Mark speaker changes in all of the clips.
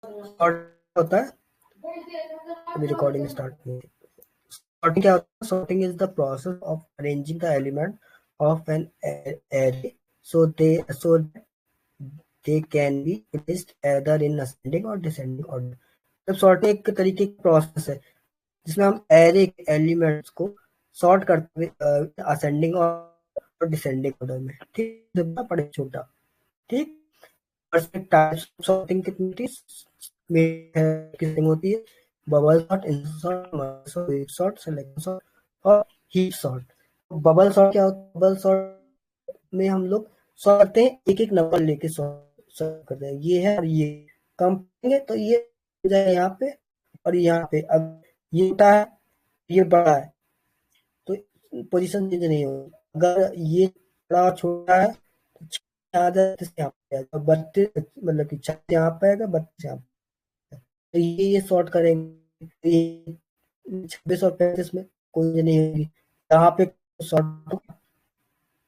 Speaker 1: Sort होता है, अभी रिकॉर्डिंग स्टार्ट नहीं। सॉर्टिंग क्या होता है? Sorting is the process of arranging the element of an array so they can be placed either in ascending or descending order। जब sorting एक तरीके की प्रोसेस है जिसमें हम एरे एलिमेंट्स को सॉर्ट करते हुए असेंडिंग और डिसेंडिंग ऑर्डर में, ठीक पड़े छोटा, ठीक। सॉर्टिंग कितनी होती है? Bubble sort, insert sort, wave sort, selection sort और हीप सॉर्ट। बबल सॉर्ट क्या होता है? बबल सॉर्ट में हम लोग सॉर्ट करते हैं, एक एक नंबर लेके सॉर्ट करते हैं, ये है और ये कम करेंगे तो ये हो जाए यहाँ पे और यहाँ पे। अब ये छोटा है, ये बड़ा है, तो पोजीशन चेंज नहीं होगी। अगर ये बड़ा छोटा है तो यहाँ पे आएगा, 32 मतलब कि 36 यहाँ पे आएगा, 32 यहाँ पे। तो ये सॉर्ट करेंगे, तो ये 26 और 35 में कोई नहीं होगी, यहाँ पे सॉर्ट होगा,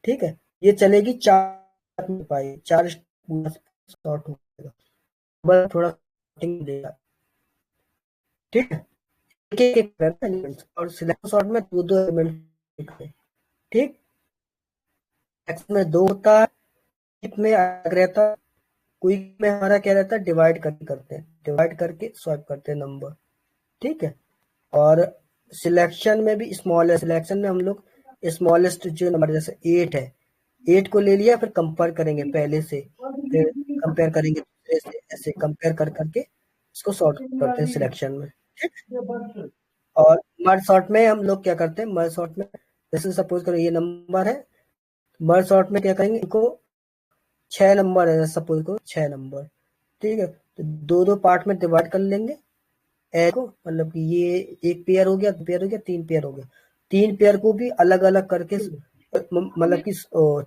Speaker 1: ठीक है। ये चलेगी 4 में पाई, 4 सॉर्ट हो जाएगा, बस थोड़ा देगा, ठीक है। एक एलिमेंट और सिलेक्शन सॉर्ट में दो दो एलिमेंट, ठीक। एक्स में 2 होता है, हीप में अलग रहता है, क्विक में हमारा क्या रहता है? डिवाइड करते हैं, डिवाइड करके स्वैप करते हैं नंबर, ठीक है। और सिलेक्शन में भी स्मॉल है, सिलेक्शन में हम लोग स्मॉलेस्ट जो नंबर जैसे 8 है, 8 को ले लिया, फिर कंपेयर करेंगे पहले से, फिर कंपेयर करेंगे दूसरे से, ऐसे कंपेयर कर करके इसको सॉर्ट करते हैं सिलेक्शन में, ठीक। और मर्ज सॉर्ट में हम लोग क्या करते हैं? मर्ज सॉर्ट में जैसे सपोज करो ये नंबर है, मर्ज सॉर्ट में क्या करेंगे? इनको 6 नंबर है, सपोज करो 6 नंबर, ठीक है। तो दो दो पार्ट में डिवाइड कर लेंगे ए को, मतलब कि ये एक पेयर हो गया, 2 पेयर हो गया, 3 पेयर हो गया, 3 पेयर को भी अलग अलग करके मतलब कि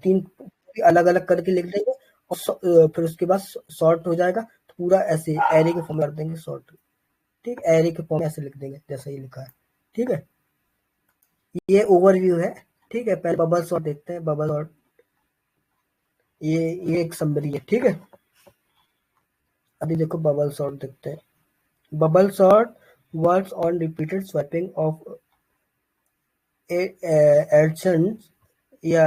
Speaker 1: 3 भी अलग अलग करके लिख देंगे और फिर उसके बाद सॉर्ट हो जाएगा, तो पूरा ऐसे एरे के फॉर्म में कर देंगे सॉर्ट, ठीक। एरे के फॉर्म में ऐसे लिख देंगे जैसे ये लिखा है, ठीक है। ये ओवरव्यू है, ठीक है। पहले बबल सॉर्ट देखते हैं, बबल सॉर्ट ये एक समरी है, ठीक है। अभी देखो बबल सॉर्ट देखते हैं। Bubble sort works on repeated swapping of AdSense या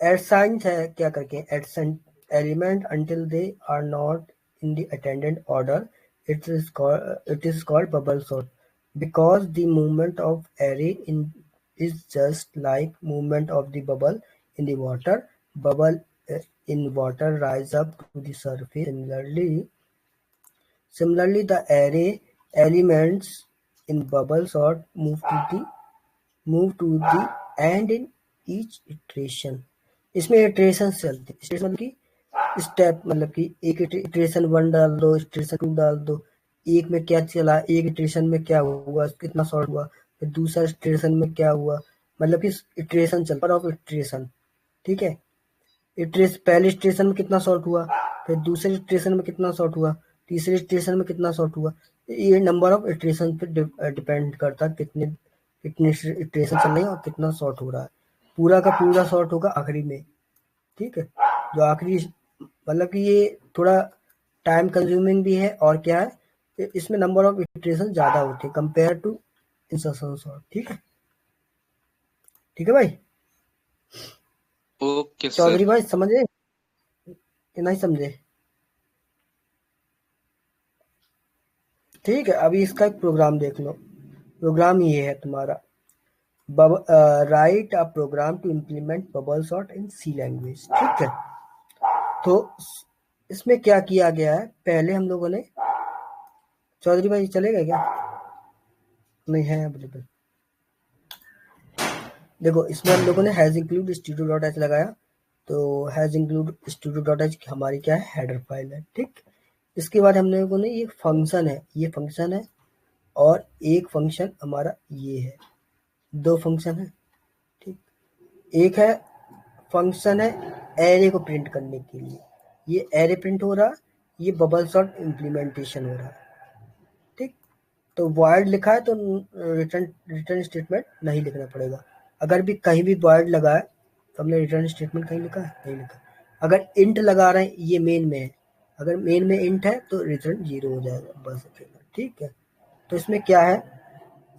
Speaker 1: एडसाइंस है क्या करके AdSense element until they are not in the attendant order। It is called bubble sort because the movement of array is just like movement of the bubble in the water। Bubble in water rise up to the surface। Similarly, the array elements in bubble sort move to the end in each iteration। इसमें iteration चलती है, iteration मतलब कि step, मतलब कि एक iteration 1 डाल दो, इटरेशन 2 डाल दो, एक में क्या चला, एक इटरेशन में क्या हुआ, कितना शॉर्ट हुआ, फिर दूसरा इटरेशन में क्या हुआ, मतलब कि इटरेशन चल ऑफ इटरेशन, ठीक है। पहले इटरेशन में कितना शॉर्ट हुआ, फिर दूसरे इटरेशन में कितना शॉर्ट हुआ, तीसरे इटरेशन में कितना शॉर्ट हुआ। ये नंबर ऑफ इटरेशन पे डिपेंड करता है कितने कितने इटरेशन चल रहे हैं और कितना शॉर्ट हो रहा है। पूरा का पूरा शॉर्ट होगा आखिरी में, ठीक है। जो आखिरी मतलब कि ये थोड़ा टाइम कंज्यूमिंग भी है, और क्या है इसमें नंबर ऑफ इटरेशन ज्यादा होते हैं कंपेयर टू इंसर्शन सॉर्ट, ठीक है। ठीक है भाई,
Speaker 2: ओके
Speaker 1: चौधरी
Speaker 2: सर।
Speaker 1: भाई समझे कि नहीं समझे? ठीक है, अभी इसका एक प्रोग्राम देख लो। प्रोग्राम ये है तुम्हारा, write a program to implement bubble sort in C language, ठीक है। तो इसमें क्या किया गया है, पहले हम लोगों ने, चौधरी भाई चलेगा क्या? नहीं है अवेलेबल। देखो इसमें हम लोगों ने has include studio dot H लगाया, तो has include studio dot H हमारी क्या है, हेडर फाइल है, ठीक। इसके बाद हम लोगों ने ये फंक्शन है, ये फंक्शन है, और एक फंक्शन हमारा ये है, 2 फंक्शन है, ठीक। एक है फंक्शन है एरे को प्रिंट करने के लिए, ये एरे प्रिंट हो रहा है, ये बबल सॉर्ट इम्प्लीमेंटेशन हो रहा है, ठीक। तो वॉइड लिखा है तो रिटर्न स्टेटमेंट नहीं लिखना पड़ेगा। अगर भी कहीं भी वॉइड लगा है तो हमने रिटर्न स्टेटमेंट कहीं लिखा है, नहीं लिखा। अगर इंट लगा रहे हैं, ये मेन में है, अगर मेन में इंट है तो रिटर्न 0 हो जाएगा बस अकेला, ठीक है। तो इसमें क्या है,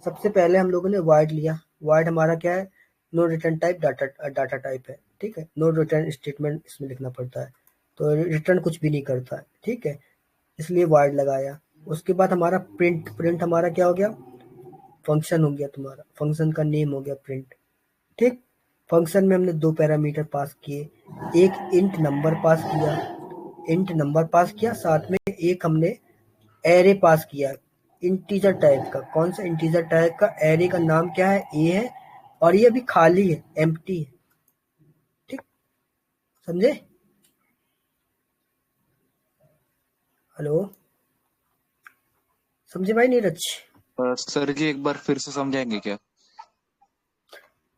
Speaker 1: सबसे पहले हम लोगों ने void लिया। void हमारा क्या है, no return type data type है, ठीक है। नो रिटर्न स्टेटमेंट इसमें लिखना पड़ता है, तो रिटर्न कुछ भी नहीं करता है, ठीक है, इसलिए void लगाया। उसके बाद हमारा प्रिंट हमारा क्या हो गया, फंक्शन हो गया तुम्हारा, फंक्शन का नेम हो गया प्रिंट, ठीक। फंक्शन में हमने 2 पैरामीटर पास किए, एक इंट नंबर पास किया, साथ में एक हमने एरे पास किया इंटीजर टाइप का। कौन सा इंटीजर टाइप का, एरे का नाम क्या है, ए है, और ये अभी खाली है, एम्प्टी है, ठीक, समझे। हेलो, समझे भाई नीरज।
Speaker 2: सर जी एक बार फिर से समझाएंगे क्या?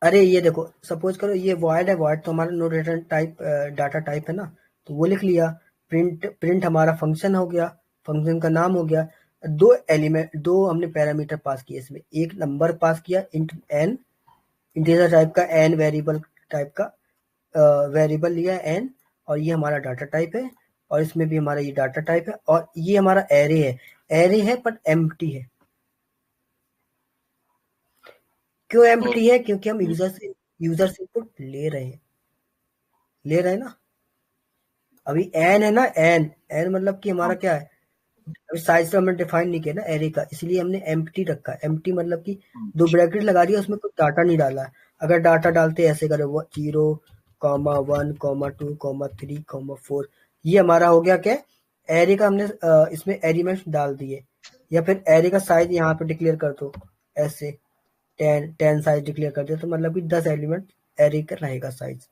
Speaker 1: अरे ये देखो, सपोज करो ये void है, void तो हमारा no return type data type है ना, तो वो लिख लिया। प्रिंट हमारा फंक्शन हो गया, फंक्शन का नाम हो गया। दो हमने पैरामीटर पास किए इसमें, एक नंबर पास किया इंट एन, इंटीजर टाइप का एन, वेरिएबल टाइप का वेरिएबल लिया एन, और ये हमारा डाटा टाइप है, और इसमें भी हमारा ये डाटा टाइप है, और ये हमारा एरे है पर एम्प्टी है। क्यों एम्प्टी है, क्योंकि हम यूजर से इनपुट ले रहे हैं ना। अभी एन है ना, एन मतलब कि हमारा क्या है, अभी साइज तो हमने डिफाइन नहीं किया ना एरे का, इसलिए हमने एम्प्टी रखा है। एम्प्टी मतलब कि 2 ब्रैकेट लगा दिया, उसमें कुछ डाटा नहीं डाला है। अगर डाटा डालते ऐसे करो 0,1,2,3,4, ये हमारा हो गया क्या, एरे का हमने इसमें एलिमेंट्स डाल दिए। या फिर एरे का साइज यहाँ पे डिक्लेयर कर दो ऐसे, 10 साइज डिक्लेयर कर दिया, तो मतलब कि 10 एलिमेंट एरे का रहेगा साइज,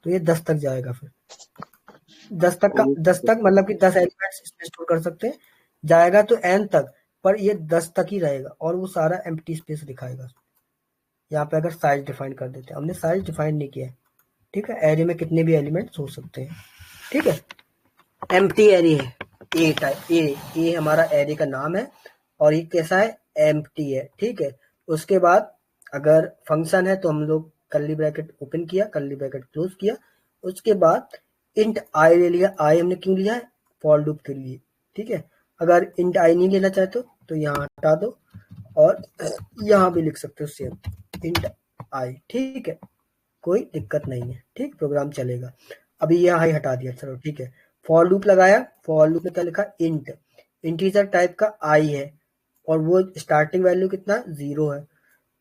Speaker 1: तो ये 10 तक जाएगा। फिर 10 तक मतलब कि 10 एलिमेंट्स इसमें स्टोर कर सकते हैं, जाएगा तो एन तक, पर ये 10 तक ही रहेगा, और वो सारा एम्प्टी स्पेस दिखाएगा। यहाँ पे अगर साइज डिफाइन कर देते हैं, हमने साइज डिफाइन नहीं किया है, ठीक है। एरे में कितने भी एलिमेंट्स हो सकते हैं, ठीक है। एम्प्टी एरे है, ए हमारा एरे का नाम है, और ये कैसा है, एम्प्टी है, ठीक है। उसके बाद अगर फंक्शन है तो हम लोग कर्ली ब्रैकेट ओपन किया, कर्ली ब्रैकेट क्लोज किया। उसके बाद इंट आई ले लिया, आई हमने क्यों लिया है, फॉर लूप के लिए, ठीक है। अगर इंट आई नहीं लेना चाहते तो यहाँ हटा दो, और यहाँ भी लिख सकते हो सेम इंट आई, ठीक है, कोई दिक्कत नहीं है, ठीक, प्रोग्राम चलेगा। अभी ये आई हटा दिया, चलो ठीक है। फॉर लूप लगाया, फॉर लूप में क्या लिखा, इंटीजर टाइप का आई है, और वो स्टार्टिंग वैल्यू कितना 0 है,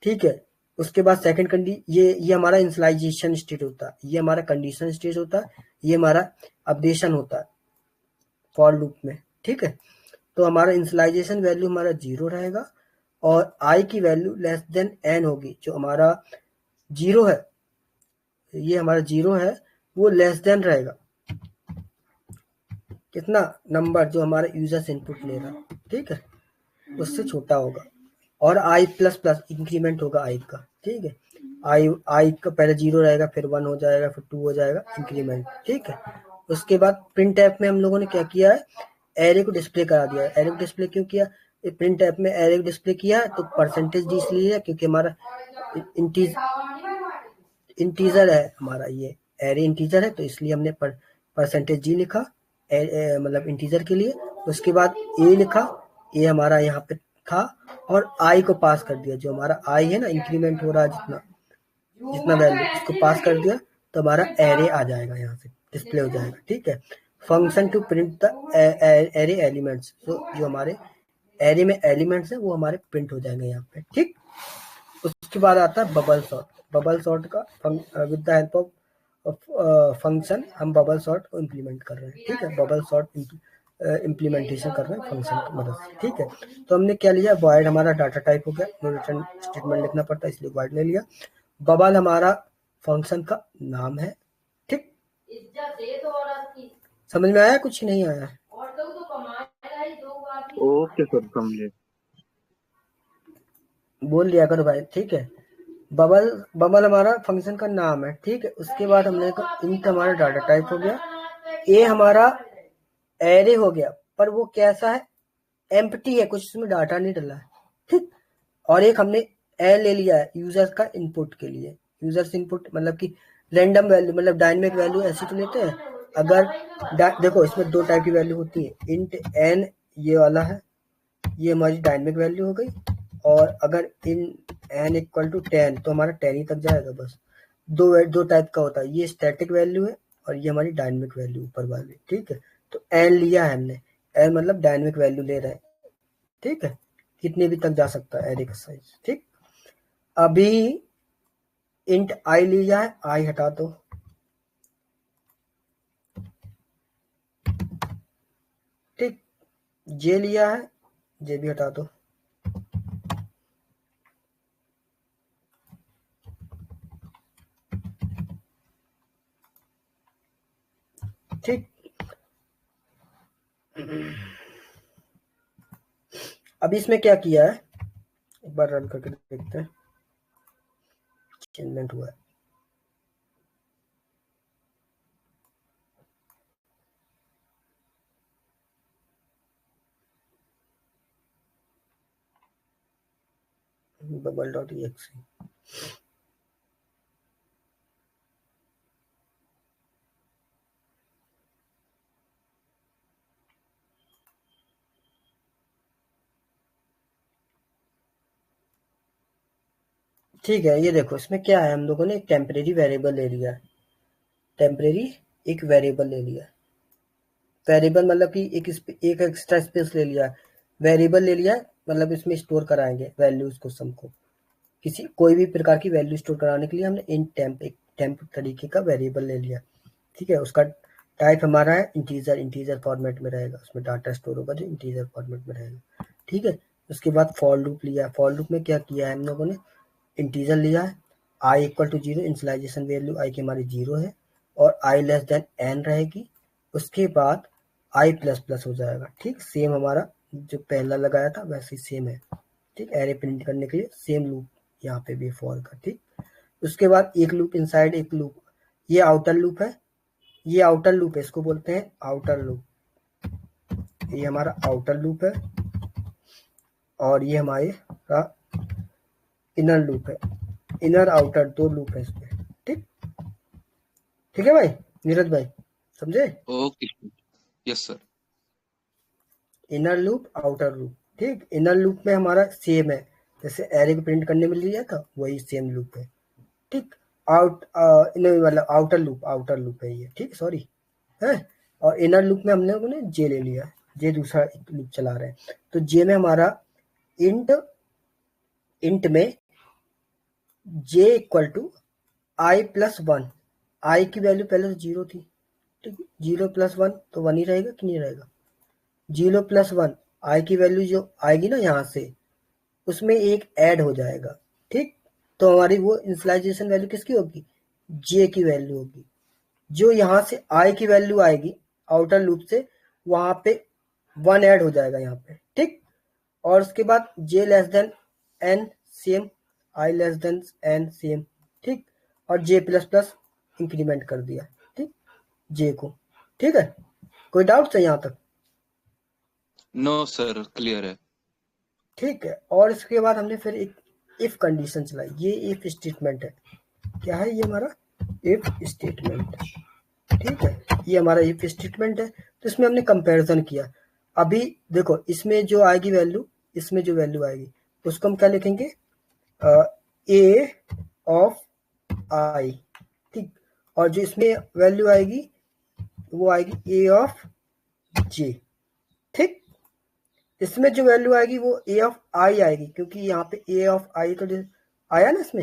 Speaker 1: ठीक है। उसके बाद सेकंड ये हमारा इनिशियलाइजेशन स्टेट होता है, ये हमारा कंडीशन स्टेट होता है, ये हमारा अपडेशन होता है फॉर लूप में, ठीक है। तो हमारा इनिशियलाइजेशन वैल्यू हमारा 0 रहेगा, और आई की वैल्यू लेस देन एन होगी, जो हमारा 0 है, ये हमारा 0 है, वो लेस देन रहेगा कितना, नंबर जो हमारा यूजर से इनपुट ले रहा है, ठीक है, उससे छोटा होगा। और आई प्लस प्लस इंक्रीमेंट होगा आई का, ठीक है। आई का पहले 0 रहेगा, फिर 1 हो जाएगा, फिर 2 हो जाएगा, इंक्रीमेंट, ठीक है। उसके बाद प्रिंट ऐप में हम लोगों ने क्या किया है, एरे को डिस्प्ले करा दिया है। एरे को डिस्प्ले क्यों किया, प्रिंट ऐप में एरे को डिस्प्ले किया है तो परसेंटेज डी इसलिए है क्योंकि हमारा इंटीजर है, हमारा ये एरे इंटीजर है, तो इसलिए हमने परसेंटेज जी लिखा, मतलब इंटीजर के लिए। उसके बाद ए लिखा, ए हमारा यहाँ पे था, और आई को पास कर दिया, जो हमारा आई है ना, इंक्रीमेंट हो रहा है जितना जितना वैल्यू, इसको पास कर दिया, तो हमारा एरे आ जाएगा, यहाँ से डिस्प्ले हो जाएगा, ठीक है। Function to print the array elements, तो जो हमारे एरे में एलिमेंट्स है वो हमारे प्रिंट हो जाएंगे यहाँ पे, ठीक। उसके बाद आता है बबल सॉर्ट। बबल सॉर्ट का with the help of function हम बबल सॉर्ट को इम्प्लीमेंट कर रहे हैं, ठीक है। बबल सॉर्ट इम्प्लीमेंटेशन कर रहे हैं फंक्शन की मदद से, ठीक है। तो हमने क्या लिया, void हमारा डाटा टाइप हो गया, नो रिटर्न स्टेटमेंट लिखना पड़ता है, इसलिए void ले लिया। बबल हमारा फंक्शन का नाम है, ठीक, समझ में आया, कुछ नहीं आया।
Speaker 2: ओके सर, समझे।
Speaker 1: बोल लिया करो भाई, ठीक है। बबल हमारा फंक्शन का नाम है, ठीक है। उसके बाद हमने कहा इंट हमारा डाटा टाइप हो गया, ए हमारा एरे हो गया, पर वो कैसा है, एम्प्टी है, कुछ इसमें डाटा नहीं डला है, ठीक। और एक हमने ए ले लिया है यूजर का इनपुट के लिए, यूजर से इनपुट मतलब कि रैंडम वैल्यू, मतलब डायनेमिक वैल्यू ऐसी तो लेते हैं, अगर देखो इसमें दो टाइप की वैल्यू होती है, इंट एन ये वाला है, ये हमारी डायनेमिक वैल्यू हो गई, और अगर इन एन इक्वल टू 10 तो हमारा 10 ही तक जाएगा बस। दो टाइप का होता है, ये स्टैटिक वैल्यू है और ये हमारी डायनेमिक वैल्यू ऊपर वाली, ठीक है। तो एन लिया है हमने, एन मतलब डायनेमिक वैल्यू ले रहे हैं, ठीक है, कितने भी तक जा सकता है एरे का साइज, ठीक। अभी इंट आई लिया है, आई हटा दो, ठीक। जे लिया है, जे भी हटा दो, ठीक। अभी इसमें क्या किया है, एक बार रन करके देखते हैं, चेंजमेंट हुआ है। बबल डॉट एक्सी, ठीक है। ये देखो इसमें क्या है, हम लोगों ने एक टेम्परेरी वेरिएबल ले लिया है, टेम्परेरी एक वेरिएबल ले लिया है। वेरिएबल मतलब कि एक एक्स्ट्रा स्पेस ले लिया है, वेरिएबल ले लिया है मतलब इसमें स्टोर कराएंगे वैल्यूज को, सम को, किसी कोई भी प्रकार की वैल्यू स्टोर कराने के लिए हमने इन टेम्प एक टेम्प तरीके का वेरिएबल ले लिया, ठीक है। उसका टाइप हमारा है इंटीजर, इंटीजर फॉर्मेट में रहेगा, उसमें डाटा स्टोर होगा जो इंटीजर फॉर्मेट में रहेगा, ठीक है। उसके बाद फॉर लूप लिया, फॉर लूप में क्या किया है हम लोगों ने, इंटीजर लिया है, I equal to zero, initialization value I की हमारी जीरो है और आई लेस देन एन रहेगी, उसके बाद आई प्लस प्लस हो जाएगा, ठीक। सेम हमारा जो पहला लगाया था वैसे ही सेम है, ठीक। एरे प्रिंट करने के लिए सेम लूप यहाँ पे भी फॉर का, ठीक। उसके बाद एक लूप इनसाइड एक लूप, ये आउटर लूप है, ये आउटर लूप है, इसको बोलते हैं आउटर लूप, ये हमारा आउटर लूप है और ये हमारा इनर लूप है, इनर आउटर दो लूप है इसमें, ठीक। ठीक है भाई, नीरज भाई समझे?
Speaker 2: Okay. Yes sir.
Speaker 1: Inner loop outer loop, ठीक। इनर लूप में हमारा सेम है, जैसे एरे को प्रिंट करने में लिया था वही सेम लूप है, ठीक। इनर वाला आउटर लूप है ये, ठीक, सॉरी है। और इनर लूप में हमने जे ले लिया, जे दूसरा लूप चला रहे हैं, तो जे में हमारा इंट इंट में J equal to I plus one, I की वैल्यू पहले तो जीरो थी, ठीक, जीरो प्लस वन तो वन ही रहेगा कि नहीं रहेगा, जीरो प्लस वन, आई की वैल्यू जो आएगी ना यहाँ से उसमें एक ऐड हो जाएगा, ठीक। तो हमारी वो इनिशियलाइजेशन वैल्यू किसकी होगी, जे की वैल्यू होगी, जो यहाँ से आई की वैल्यू आएगी आउटर लूप से वहां पे वन ऐड हो जाएगा यहाँ पे, ठीक। और उसके बाद जे लेस देन एन सेम, आई लेस देन एन सेम, ठीक। और जे प्लस प्लस इंक्रीमेंट कर दिया, ठीक, जे को, ठीक है। कोई डाउट है यहाँ तक?
Speaker 2: नो सर, क्लियर है।
Speaker 1: ठीक है। और इसके बाद हमने फिर एक इफ कंडीशन चलाई, ये इफ स्टेटमेंट है, क्या है ये हमारा इफ स्टेटमेंट, ठीक है। ये हमारा इफ स्टेटमेंट है, तो इसमें हमने कंपैरिजन किया। अभी देखो इसमें जो आएगी वैल्यू, इसमें जो वैल्यू आएगी उसको हम क्या लिखेंगे, ए ऑफ आई, ठीक। और जो इसमें वैल्यू आएगी वो आएगी ए ऑफ जे, ठीक। इसमें जो वैल्यू आएगी वो ए ऑफ आई आएगी, क्योंकि यहाँ पे ए ऑफ आई तो आया ना इसमें,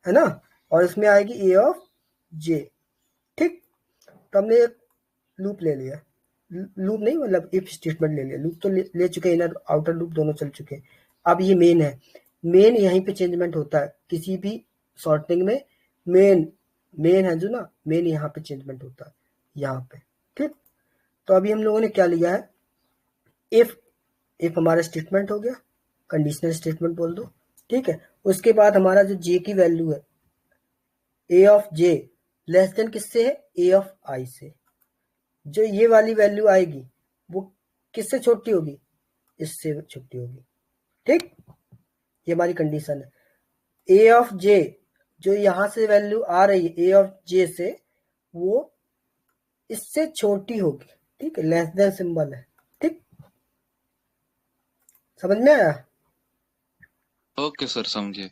Speaker 1: है ना। और इसमें आएगी ए ऑफ जे, ठीक। तो हमने एक लूप ले लिया, लूप नहीं मतलब इफ स्टेटमेंट ले लिया, लूप तो ले चुके हैं, इनर आउटर लूप दोनों चल चुके हैं। अब ये मेन है, मेन यहीं पे चेंजमेंट होता है किसी भी सॉर्टिंग में, मेन मेन है जो ना, मेन यहाँ पे चेंजमेंट होता है यहाँ पे, ठीक। तो अभी हम लोगों ने क्या लिया है, इफ इफ हमारा स्टेटमेंट हो गया, कंडीशनल स्टेटमेंट बोल दो, ठीक है। उसके बाद हमारा जो जे की वैल्यू है A of J less than किससे है, ए ऑफ आई से, जो ये वाली वैल्यू आएगी वो किससे छोटी होगी, इससे छोटी होगी, ठीक। ये हमारी कंडीशन है। ए ऑफ जे जो यहां से वैल्यू आ रही है ए ऑफ जे से, वो इससे छोटी होगी, ठीक है, लेस देन सिंबल है, ठीक, समझ में आया?
Speaker 2: ओके सर, समझे।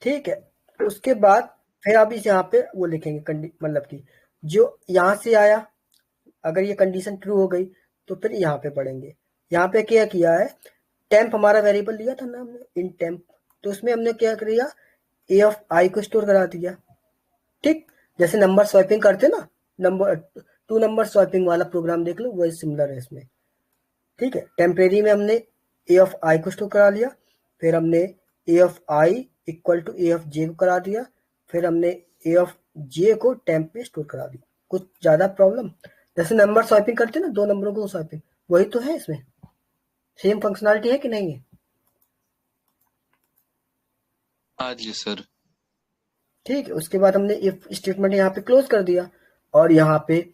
Speaker 1: ठीक है। उसके बाद फिर आप इस यहाँ पे वो लिखेंगे मतलब कि जो यहाँ से आया, अगर ये कंडीशन ट्रू हो गई तो फिर यहाँ पे पढ़ेंगे। यहाँ पे क्या किया है, टेम्प हमारा वेरिएबल लिया था ना हमने, इन टेम्प, तो उसमें हमने क्या किया, ए ऑफ आई को स्टोर करा दिया, ठीक। जैसे नंबर स्वैपिंग करते ना, नंबर 2 नंबर स्वैपिंग वाला प्रोग्राम देख लो, वही सिमिलर है इसमें, ठीक है। टेम्परेरी में हमने ए ऑफ आई को स्टोर करा लिया, फिर हमने A of I equal to A of J को करा दिया, फिर हमने ए ऑफ जे को टेम्प में स्टोर करा दिया। कुछ ज्यादा प्रॉब्लम? जैसे नंबर स्वैपिंग करते ना, 2 नंबरों को स्वैपिंग, वही तो है इसमें, सेम फंक्शनलिटी है कि नहीं है?
Speaker 2: हाँ जी सर।
Speaker 1: ठीक है। उसके बाद हमने इफ स्टेटमेंट यहाँ पे क्लोज कर दिया, और यहाँ पे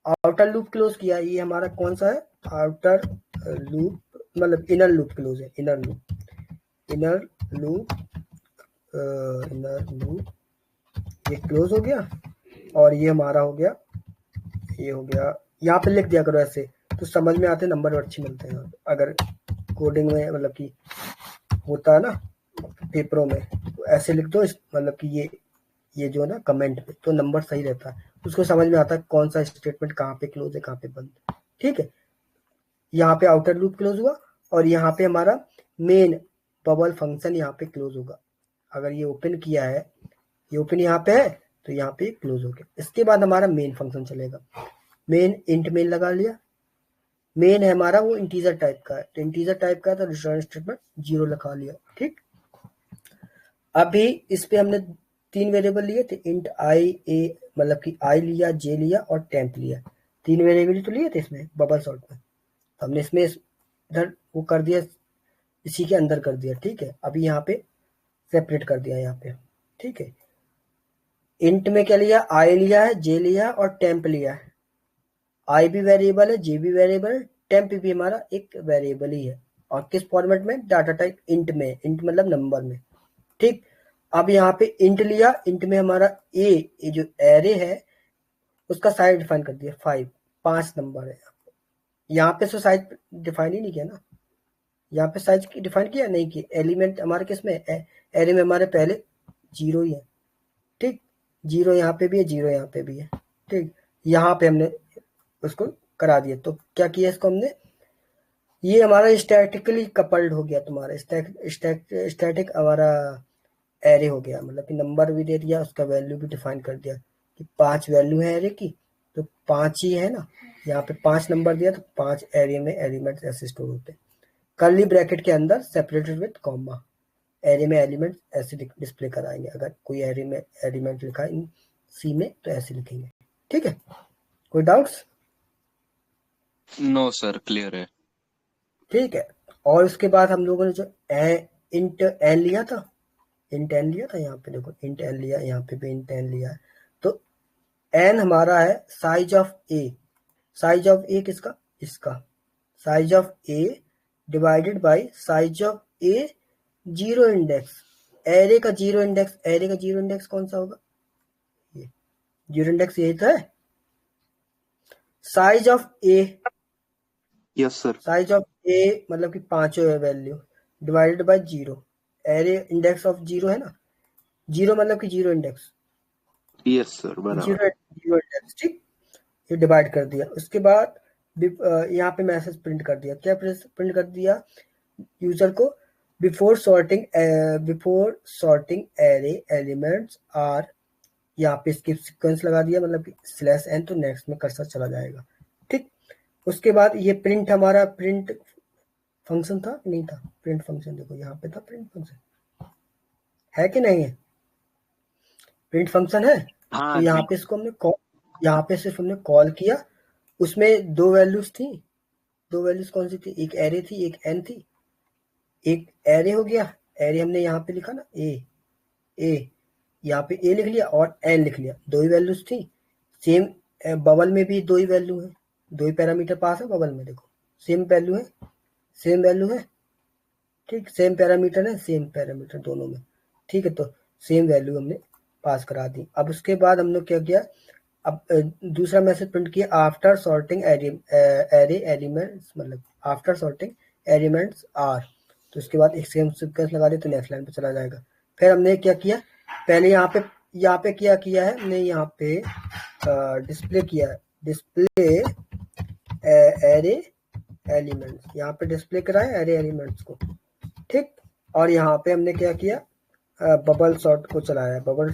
Speaker 1: आउटर लूप क्लोज किया। ये हमारा कौन सा है, आउटर लूप, मतलब इनर लूप क्लोज है, inner loop, inner loop, inner loop ये क्लोज हो गया, और ये हमारा हो गया, ये हो गया। यहाँ पे लिख दिया करो ऐसे, तो समझ में आते, नंबर अच्छे मिलते हैं। अगर कोडिंग में मतलब कि होता है ना पेपरों में, तो ऐसे लिख दो, मतलब कि ये जो है ना कमेंट पे, तो नंबर सही रहता है, उसको समझ में आता है कौन सा स्टेटमेंट कहाँ पे क्लोज है, कहाँ पे बंद, ठीक है। यहाँ पे आउटर लूप क्लोज हुआ, और यहाँ पे हमारा मेन बबल फंक्शन यहाँ पे क्लोज होगा। अगर ये ओपन किया है, ये ओपन यहाँ पे है, तो यहाँ पे क्लोज हो गया। इसके बाद हमारा मेन फंक्शन चलेगा। मेन इंट मेन लगा लिया, मेन है हमारा वो इंटीजर टाइप का है, तो इंटीजर टाइप का, तो रिटर्न स्टेटमेंट 0 लिखा लिया, ठीक। अभी इस पे हमने 3 वेरिएबल लिए थे, इंट आई ए, मतलब कि आई लिया, जे लिया और टेम्प लिया, 3 वेरिएबल तो लिए थे इसमें बबल सॉर्ट में, तो हमने इसमें इधर वो कर दिया, इसी के अंदर कर दिया, ठीक है। अभी यहाँ पे सेपरेट कर दिया यहाँ पे, ठीक है। इंट में क्या लिया, आई लिया है, जे लिया है और टेम्प लिया है। आई भी वेरिएबल है, जे भी वेरिएबल है, टेम्प भी हमारा एक वेरिएबल ही है, और किस फॉर्मेट में, डाटा टाइप इंट में, इंट मतलब नंबर में, ठीक। अब यहाँ पे इंट लिया, इंट में हमारा ये जो एरे है उसका साइज डिफाइन कर दिया 5, 5 नंबर है। यहाँ पे तो साइज डिफाइन ही नहीं किया ना, यहाँ पे साइज डिफाइन किया नहीं किया, एलिमेंट हमारे किस में, एरे में हमारे पहले 0 ही है, ठीक। 0 यहाँ पे भी है, 0 यहाँ पे भी है, ठीक। यहाँ पे हमने उसको करा दिया, तो क्या किया इसको हमने, ये हमारा स्टैटिकली कपल्ड हो गया, तुम्हारा स्टैटिक हमारा एरे हो गया, मतलब कि नंबर भी दे दिया, उसका वैल्यू भी डिफाइन कर दिया कि 5 वैल्यू है एरे की, तो 5 ही है ना, यहाँ पे 5 नंबर दिया, तो 5 एरे में एलिमेंट ऐसे स्टोर होते हैं, कर्ली ब्रैकेट के अंदर सेपरेटेड विद कॉमा। एरे में एलिमेंट ऐसे डिस्प्ले कराएंगे, अगर कोई एरे में एलिमेंट लिखा है इन सी में, तो ऐसे लिखेंगे, ठीक है। कोई डाउट्स?
Speaker 2: नो सर, क्लियर है।
Speaker 1: ठीक है। और उसके बाद हम लोगों ने जो इंट एन लिया था, इंट एन लिया था, यहाँ पे देखो इंट एन लिया, यहाँ पे भी इंट एन लिया है, तो एन हमारा है size of A, size of A किसका, इसका, size of A divided by size of A zero index, array का जीरो इंडेक्स, एरे का जीरो इंडेक्स कौन सा होगा, ये जीरो इंडेक्स यही तो है, size of A,
Speaker 3: yes sir.
Speaker 1: Size of A मतलब कि पांचों है value, divided by zero, array index of zero है ना, जीरो मतलब कि जीरो इंडेक्स,
Speaker 3: यस सर, बराबर।
Speaker 1: जीरो जीरो इंडेक्स, ठीक। ये डिवाइड कर दिया। उसके बाद यहाँ पे मैसेज प्रिंट कर दिया, क्या प्रिंट कर दिया यूजर को, before sorting array elements are, यहाँ पे स्किप सीक्वेंस लगा दिया, मतलब कि स्लैश एन, तो नेक्स्ट में कर्सर चला जाएगा, ठीक। उसके बाद ये प्रिंट हमारा प्रिंट फंक्शन था कि नहीं था, प्रिंट फंक्शन देखो यहाँ पे था, प्रिंट फंक्शन है कि नहीं है, प्रिंट फंक्शन है,
Speaker 3: हाँ
Speaker 1: तो यहाँ
Speaker 3: जी।
Speaker 1: पे इसको हमने कॉल, यहाँ पे सिर्फ हमने कॉल किया, उसमें 2 वैल्यूज थी, 2 वैल्यूज कौन सी थी, एक एरे थी, एक एन थी, एक एरे हो गया, एरे हमने यहाँ पे लिखा ना ए, यहाँ पे ए लिख लिया और एन लिख लिया, 2 ही वैल्यूज थी, सेम बबल में भी 2 ही वैल्यू है, 2 ही पैरामीटर पास है बबल में, देखो सेम वैल्यू है, सेम वैल्यू है, ठीक, सेम पैरामीटर है, सेम पैरामीटर दोनों में, ठीक है। तो सेम वैल्यू हमने पास करा दी। अब उसके बाद हम लोग क्या किया, अब दूसरा मैसेज प्रिंट किया आफ्टर सॉर्टिंग एरे एलिमेंट्स, मतलब आफ्टर सॉर्टिंग एलिमेंट्स आर, तो उसके बाद एक्सक्लेमेशन लगा दे तो नेक्स्ट लाइन पे चला जाएगा। फिर हमने क्या किया, पहले यहाँ पे किया है हमने, यहाँ पे डिस्प्ले किया है, डिस्प्ले एरे एलिमेंट्स, यहाँ पे डिस्प्ले करा है एरे एलिमेंट्स को, ठीक। और यहाँ पे हमने क्या किया, बबल सॉर्ट को चलाया, बबल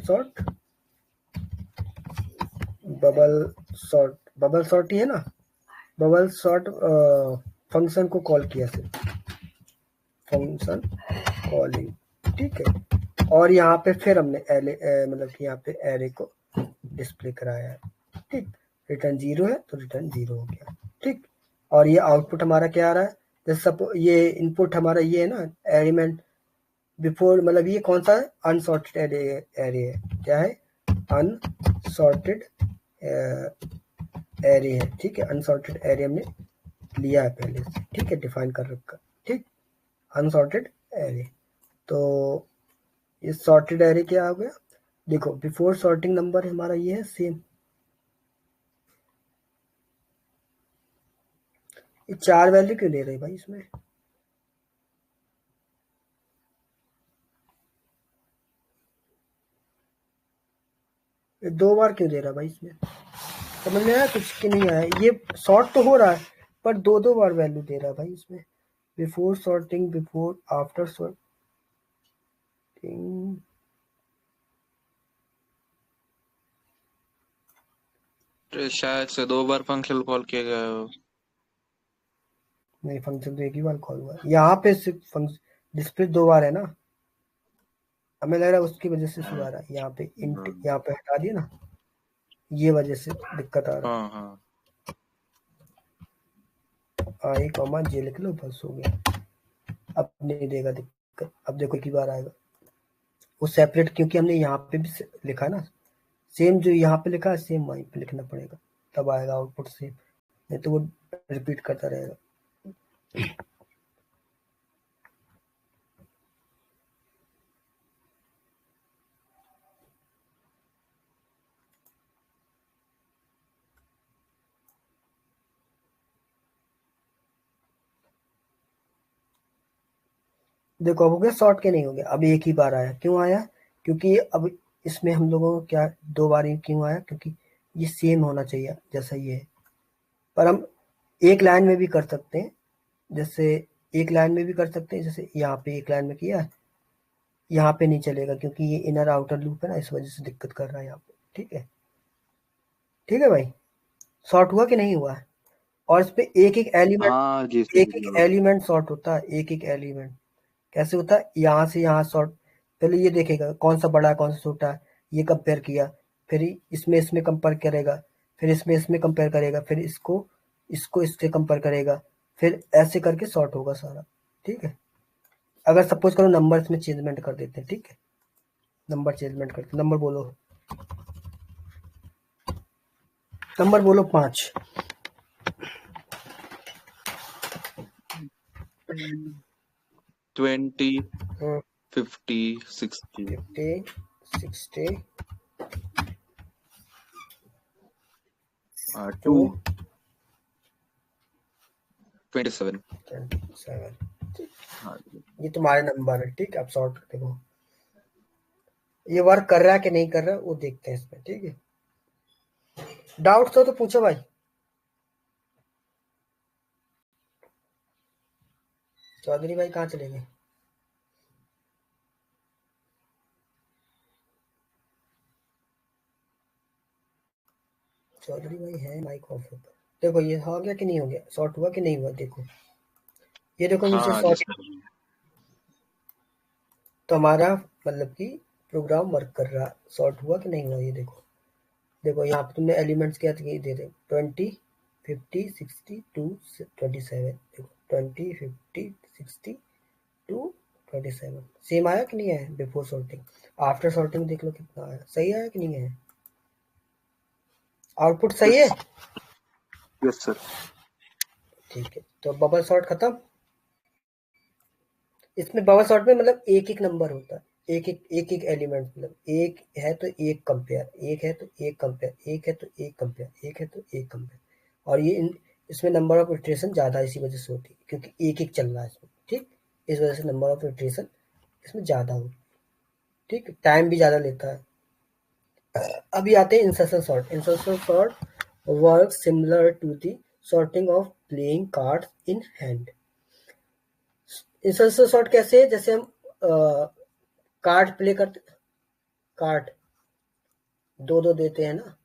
Speaker 1: सॉर्ट ही है ना, बबल सॉर्ट फंक्शन को कॉल किया सिर्फ, फंक्शन कॉलिंग, ठीक है। और यहाँ पे फिर हमने मतलब कि यहाँ पे एरे को डिस्प्ले कराया है, ठीक। रिटर्न 0 है तो रिटर्न 0 हो गया, ठीक। और ये आउटपुट हमारा क्या आ रहा है, जैसे सपोज ये इनपुट हमारा ये है ना एलिमेंट बिफोर, मतलब ये कौन सा है, अनसॉर्टेड एरे है, क्या है, अनसॉर्टेड एरे है, ठीक है। अनसॉर्टेड एरे हमने लिया है पहले से, ठीक है, डिफाइन कर रखा, ठीक। अनसॉर्टेड एरे, तो ये सॉर्टेड एरे क्या हो गया, देखो बिफोर सॉर्टिंग नंबर हमारा ये है सेम, ये 4 वैल्यू क्यों दे रहे भाई इसमें, ये 2 बार क्यों दे रहा है भाई इसमें, समझ में आया कुछ कि नहीं आया, ये सॉर्ट तो हो रहा है पर 2 बार वैल्यू दे रहा है भाई इसमें, before sorting, before, after sorting,
Speaker 2: शायद से 2 बार फंक्शन कॉल किया गया हो।
Speaker 1: नहीं, फंक्शन तो एक ही बार कॉल हुआ है, यहाँ पे सिर्फ फंक्शन डिस्प्ले 2 बार है ना, हमें लग रहा है उसकी वजह से सुधार है, यहाँ पे इंट यहाँ पे हटा दिया ना, ये वजह से दिक्कत आ रहा है।
Speaker 2: हाँ
Speaker 1: आई कॉमा जे लिख लो बस हो गया, अब नहीं देगा दिक्कत, अब देखो एक ही बार आएगा वो सेपरेट, क्योंकि हमने यहाँ पे भी लिखा ना, सेम जो यहाँ पे लिखा है सेम वहीं पे लिखना पड़ेगा, तब आएगा आउटपुट सेम, नहीं तो वो रिपीट करता रहेगा। देखो अब हो गया सॉर्ट के नहीं हो गया, अब एक ही बार आया, क्यों आया, क्योंकि अब इसमें हम लोगों को क्या 2 बार ही क्यों आया, क्योंकि ये सेम होना चाहिए जैसा ये है, पर हम एक लाइन में भी कर सकते हैं, जैसे एक लाइन में भी कर सकते हैं, जैसे यहाँ पे एक लाइन में किया, यहाँ पे नहीं चलेगा क्योंकि ये इनर आउटर लूप है ना, इस वजह से दिक्कत कर रहा है यहाँ पे, ठीक है, ठीक है भाई, सॉर्ट हुआ कि नहीं हुआ है। और इस पे एक एक एलिमेंट,
Speaker 3: हाँ जी
Speaker 1: एक एक
Speaker 3: सर।
Speaker 1: एलिमेंट सॉर्ट होता है, एक एक एलिमेंट कैसे होता है, यहाँ से यहाँ सॉर्ट, पहले ये देखेगा कौन सा बड़ा है कौन सा छोटा है, ये कंपेयर किया, फिर इसमें कंपेयर करेगा, फिर इसमें कंपेयर करेगा, फिर इसको इसको इससे कंपेयर करेगा, फिर ऐसे करके सॉर्ट होगा सारा, ठीक है। अगर सपोज करो नंबर इसमें चेंजमेंट कर देते हैं, ठीक है, नंबर चेंजमेंट करते, नंबर बोलो, नंबर बोलो 5,
Speaker 2: 20, 50, 60,
Speaker 1: 60,
Speaker 2: 2, 27।
Speaker 1: 27,
Speaker 2: हाँ
Speaker 1: ये तुम्हारे नंबर है, ठीक है। अब सॉर्ट देखो ये वर्क कर रहा है कि नहीं कर रहा है वो देखते हैं इसमें, ठीक है। डाउट्स हो तो पूछो भाई। चौधरी भाई कहाँ चले गए, चौधरी भाई है माइक ऑफ है। देखो ये हो गया कि नहीं हो गया, शॉर्ट हुआ कि नहीं हुआ, देखो ये देखो नीचे
Speaker 2: हाँ जी
Speaker 1: शॉर्ट,
Speaker 2: सर।
Speaker 1: तो हमारा मतलब कि प्रोग्राम वर्क कर रहा, शॉर्ट हुआ कि नहीं हुआ, ये देखो, देखो यहाँ पे तुमने एलिमेंट्स क्या दे रहे 20, 50, 60, 2, 27, देखो 20, 50, 60, 2, 27 सेम आया कि नहीं आया, बिफोर सॉर्टिंग, आफ्टर सॉर्टिंग देख लो कितना आया, सही आया कि नहीं आया, आउटपुट सही है,
Speaker 3: यस सर।
Speaker 1: ठीक है। तो बबल सॉर्ट खत्म, इसमें बबल सॉर्ट में मतलब एक एक नंबर होता है, एक एलिमेंट, मतलब एक है तो एक कंपेयर, एक है तो एक कंपेयर, एक है तो एक कंपेयर, एक है तो एक कंपेयर। और ये इसमें नंबर ऑफ इटरेशन ज़्यादा इसी वजह से होती है, क्योंकि एक चल रहा है इसमें। ठीक, इस वजह से नंबर ऑफ इटरेशन इसमें ज़्यादा होती है। ठीक, टाइम भी ज़्यादा लेता है। अभी आते हैं insertion sort. Insertion sort work similar to the sorting of playing cards in hand. Insertion sort कैसे है? जैसे हम कार्ड प्ले करते, कार्ड दो देते हैं ना,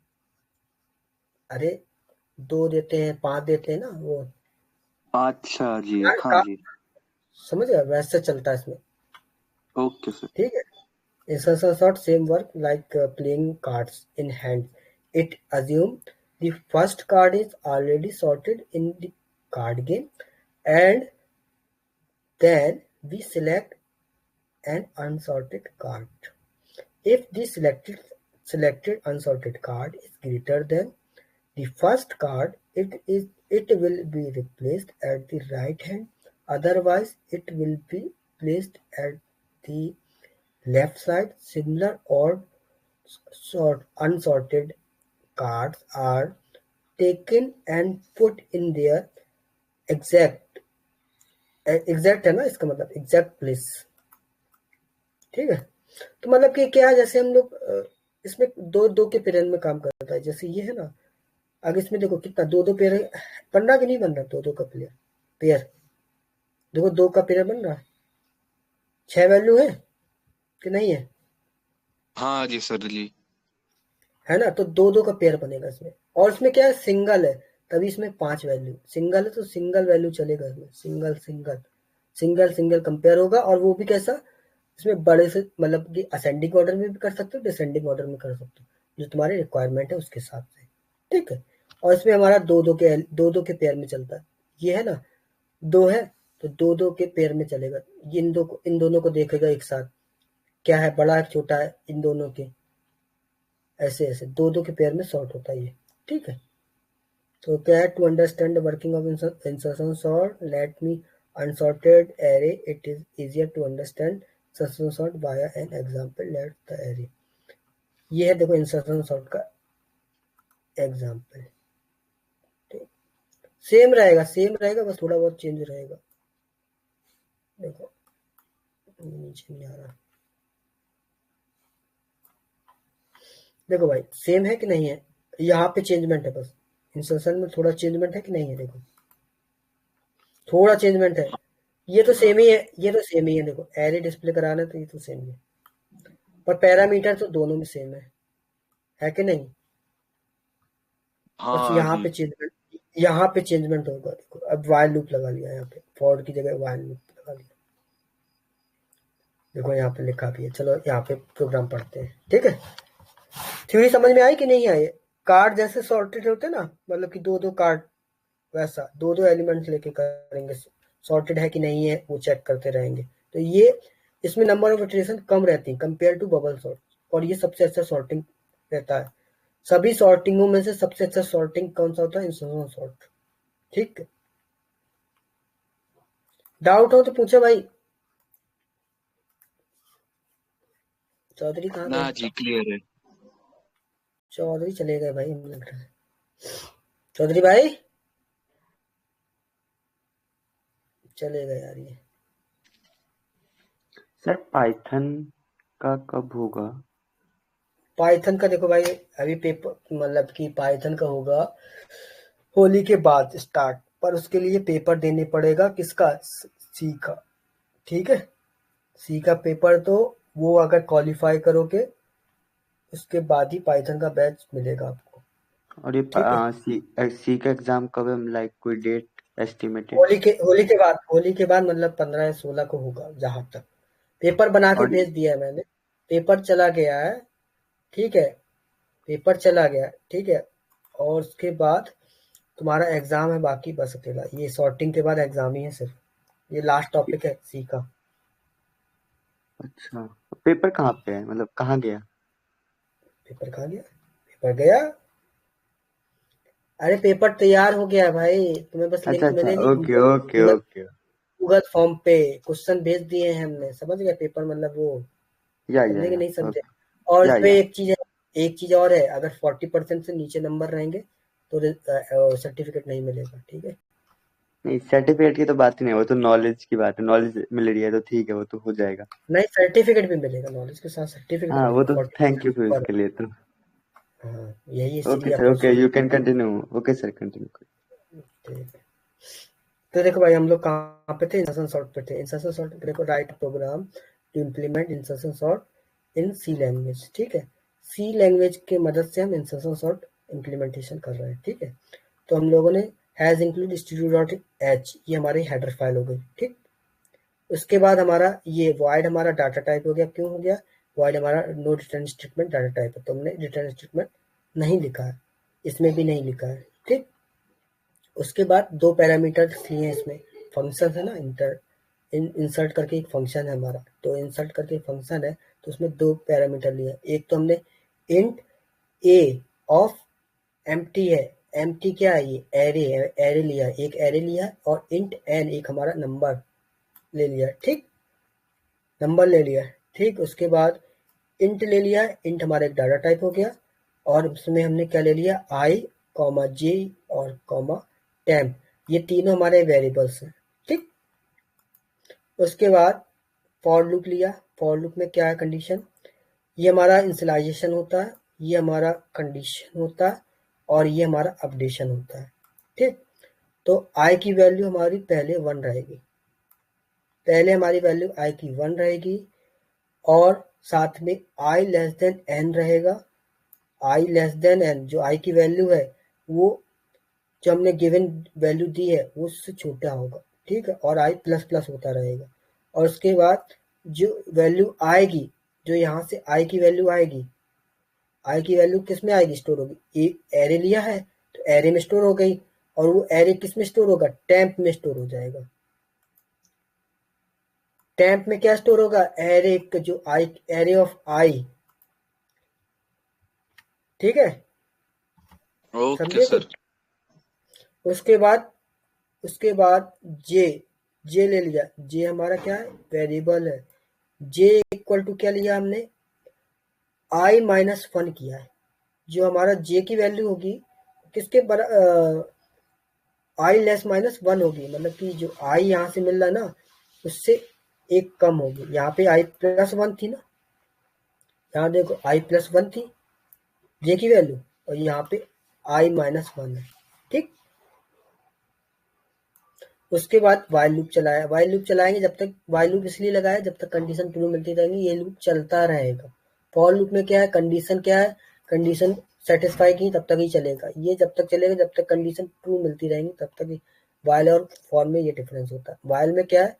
Speaker 1: अरे 2 देते हैं, 5 देते हैं ना, वो
Speaker 3: अच्छा जी,
Speaker 1: कार्ड
Speaker 3: हाँ
Speaker 1: का,
Speaker 3: जी।
Speaker 1: समझ गए? वैसे चलता है इसमें।
Speaker 3: Okay sir.
Speaker 1: ठीक है, instruction sort same work like playing cards in hand. It assumes the first card is already sorted in the card game, and then we select an unsorted card. If the selected unsorted card is greater than the first card, it will be replaced at the right hand. Otherwise, it will be placed at the left side. Similar or unsorted cards are taken and put in their exact exact है ना, इसका मतलब exact place। ठीक है, तो मतलब कि क्या है, जैसे हम लोग इसमें दो दो के पेयर में काम करता है। जैसे ये है ना, आगे इसमें देखो कितना दो दो पेयर बन रहा कि नहीं बन रहा, दो दो का पेयर देखो, 2 का पेयर बन रहा है। 6 वैल्यू है कि नहीं है?
Speaker 2: हाँ जी सर जी।
Speaker 1: है ना, तो दो दो का पेयर बनेगा इसमें। और इसमें क्या है, सिंगल है, तभी इसमें 5 वैल्यू। सिंगल है तो सिंगल वैल्यू चलेगा इसमें, single single single single compare होगा। और वो भी कैसा, इसमें बड़े से, मतलब कि असेंडिंग ऑर्डर में भी कर सकते हो, डिसेंडिंग ऑर्डर में कर सकते हो, जो तुम्हारी रिक्वायरमेंट है उसके हिसाब से। ठीक है, और इसमें हमारा दो दो के पेयर में चलता है। ये है ना, 2 है तो दो दो के पेयर में चलेगा। इन दोनों को देखेगा एक साथ, क्या है, बड़ा है छोटा है, इन दोनों के ऐसे ऐसे दो दो के पेयर में सॉर्ट होता है ये। ठीक है, तो क्या है, to understand the working of insertion sort, let me unsorted array, it is easier to understand insertion sort via an example, let the array. ये है देखो इंसर्शन सॉर्ट का एग्जांपल। सेम रहेगा, बस थोड़ा बहुत चेंज रहेगा। देखो नीचे नहीं आ रहा, देखो भाई सेम है कि नहीं है, यहाँ पे चेंजमेंट है बस। इंसर्शन में थोड़ा चेंजमेंट है कि नहीं है, देखो थोड़ा चेंजमेंट है। ये तो सेम ही है, ये तो सेम ही है। देखो एरे डिस्प्ले कराना है तो ये तो सेम ही है, पर पैरामीटर तो दोनों में सेम है कि नहीं? बस
Speaker 2: हाँ जी।
Speaker 1: यहाँ पे चेंजमेंट होगा। देखो अब वाइल लूप लगा लिया, यहाँ पे फॉर की जगह वाइल लूप लगा लिया। देखो यहाँ पे लिखा भी है। चलो यहाँ पे प्रोग्राम पढ़ते हैं। ठीक है, थ्योरी समझ में आई कि नहीं आई? कार्ड जैसे सॉर्टेड होते हैं ना, मतलब कि दो दो कार्ड, वैसा दो दो एलिमेंट्स लेके करेंगे, सॉर्टेड है कि नहीं है वो चेक करते रहेंगे। तो ये इसमें नंबर ऑफ इटरेशन कम रहती है कंपेयर टू बबल सॉर्ट, और ये सबसे अच्छा सॉर्टिंग रहता है। सभी सॉर्टिंगों में से सबसे अच्छा सॉर्टिंग कौन सा होता है? Insertion sort. ठीक है, डाउट हो तो पूछो भाई। चौधरी कहाँ
Speaker 2: ना
Speaker 1: गए?
Speaker 2: जी क्लियर है।
Speaker 1: चौधरी चले गए भाई, मुझे लग रहा है। चौधरी भाई चले गए यार ये।
Speaker 4: सर पाइथन का कब होगा?
Speaker 1: पाइथन का देखो भाई, अभी पेपर, मतलब कि पाइथन का होगा होली के बाद स्टार्ट, पर उसके लिए पेपर देने पड़ेगा। किसका? सी का। ठीक है, सी का पेपर, तो वो अगर क्वालिफाई करोगे उसके बाद ही पाइथन का बैच मिलेगा आपको।
Speaker 4: और ये
Speaker 1: ठीक है,
Speaker 4: सी का एग्जाम कब है? लाइक कोई डेट एस्टिमेटेड?
Speaker 1: होली के बाद मतलब 15 या 16 को होगा, जहां तक पेपर बना के
Speaker 4: और
Speaker 1: भेज दिया है मैंने। पेपर चला गया है। ठीक है, पेपर चला गया। ठीक है, और उसके बाद तुम्हारा एग्जाम है बाकी, बस अकेला ये सॉर्टिंग के बाद एग्जाम ही है सिर्फ। ये लास्ट टॉपिक है सी का।
Speaker 4: अच्छा, पेपर कहाँ पे है, मतलब कहाँ गया?
Speaker 1: पेपर कहाँ गया? पेपर गया, अरे पेपर तैयार हो गया भाई, तुम्हें बस
Speaker 4: अच्छा
Speaker 1: लिंक
Speaker 4: अच्छा,
Speaker 1: मिलेगी।
Speaker 4: Okay okay
Speaker 1: Google
Speaker 4: okay.
Speaker 1: Google form पे क्वेश्चन भेज दिए हैं हमने, समझ गए? पेपर मतलब वो समझे कि नहीं समझे?
Speaker 4: ओके
Speaker 1: और
Speaker 4: या
Speaker 1: इसमें एक चीज और है, अगर 40% से नीचे नंबर रहेंगे तो सर्टिफिकेट नहीं मिलेगा, ठीक है?
Speaker 4: नहीं, सर्टिफिकेट की तो बात ही नहीं, वो तो नॉलेज की बात है, नॉलेज मिल रही है तो ठीक है, वो तो हो जाएगा।
Speaker 1: नहीं, सर्टिफिकेट भी मिलेगा, नॉलेज के साथ सर्टिफिकेट
Speaker 4: हाँ वो
Speaker 1: मिलेगा
Speaker 4: तो
Speaker 1: 40%
Speaker 4: थैंक यू फिर
Speaker 1: ऊपर।
Speaker 4: इसके लिए तो।
Speaker 1: हाँ, यही
Speaker 4: ओके
Speaker 1: इसलिए
Speaker 4: sir, okay
Speaker 1: opportunity.
Speaker 4: You can continue. Okay sir continue.
Speaker 1: ठीक है, तो देखो भाई हम लोग कहाँ पे थे? इंसर्शन सॉर्ट पे थे। इंसर्शन सॉर्ट पे देखो, write program to implement insertion sort in C language, ठीक है? सी लैंग्वेज के मदद से हम इंसर्शन सॉर्ट इम्प्लीमेंटेशन कर रहे हैं, ठीक है? तो हम लोगों ने has include studio dot H, ये हमारी हेडर फाइल हो गई, ठीक? उसके बाद हमारा ये वॉइड हमारा डाटा टाइप हो गया। क्यों हो गया? वॉइड हमारा no return statement data type है, तो हमने रिटर्न स्टेटमेंट नहीं लिखा है, इसमें भी नहीं लिखा है, ठीक? उसके बाद दो पैरामीटर लिए हैं इसमें, फंक्शन है ना, इंसर्ट करके एक फंक्शन है हमारा, तो इंसर्ट करके फंक्शन है, तो उसमें दो पैरामीटर लिए। एक तो हमने इंट ए ऑफ एम्प्टी है, एम्प्टी क्या है? ये एरे है, एरे लिया, एक एरे लिया, और इंट एन एक हमारा नंबर ले लिया, ठीक? नंबर ले लिया, ठीक? उसके बाद इंट ले लिया, इंट हमारा एक डाटा टाइप हो गया, और उसमें हमने क्या ले लिया? आई कॉमा जे और कॉमा टेम्प, ये तीनों हमारे वेरिएबल्स हैं, ठीक? उसके बाद फॉर लूप लिया। फॉर लूप में क्या है? कंडीशन, ये हमारा इनिशियलाइजेशन होता है, ये हमारा कंडीशन होता है, और ये हमारा अपडेशन होता है, ठीक? तो आई की वैल्यू हमारी पहले 1 रहेगी, पहले हमारी वैल्यू आई की 1 रहेगी, और साथ में आई लेस देन एन रहेगा। आई लेस देन एन, जो आई की वैल्यू है वो जो हमने गिवन वैल्यू दी है वो उससे छोटा होगा, ठीक है? और आई प्लस प्लस होता रहेगा। और उसके बाद जो वैल्यू आएगी, जो यहाँ से आई की वैल्यू आएगी, आई की वैल्यू किस में आएगी? स्टोर होगी। एक एरे लिया है तो एरे में स्टोर हो गई, और वो एरे किस में स्टोर होगा? टेम्प में स्टोर हो जाएगा। टेम्प में क्या स्टोर होगा? एरे जो आई, एरे ऑफ आई, ठीक है?
Speaker 2: ओके
Speaker 1: समझे
Speaker 2: सर।
Speaker 1: कुछ? उसके बाद जे, जे ले लिया। जे हमारा क्या है? वेरिएबल है। जे इक्वल टू क्या लिया हमने? आई माइनस 1 किया है। जो हमारा जे की वैल्यू होगी किसके आई लेस माइनस 1 होगी, मतलब कि जो आई यहाँ से मिल रहा है ना उससे एक कम होगी। यहाँ पे आई प्लस 1 थी ना, यहाँ देखो आई प्लस 1 थी जे की वैल्यू, और यहाँ पे आई माइनस 1 है, ठीक? उसके बाद वाइल लूप चलाया। वाइल लूप चलाएंगे जब तक, वाइल लूप इसलिए लगाया जब तक कंडीशन ट्रू मिलती रहेंगी, ये लूप चलता रहेगा। फॉर लूप में क्या है? कंडीशन क्या है? कंडीशन सेटिस्फाई की तब तक ही चलेगा, ये जब तक चलेगा जब तक कंडीशन ट्रू मिलती रहेंगी तब तक ही। वाइल और फॉर में ये डिफरेंस होता है। वाइल में क्या है?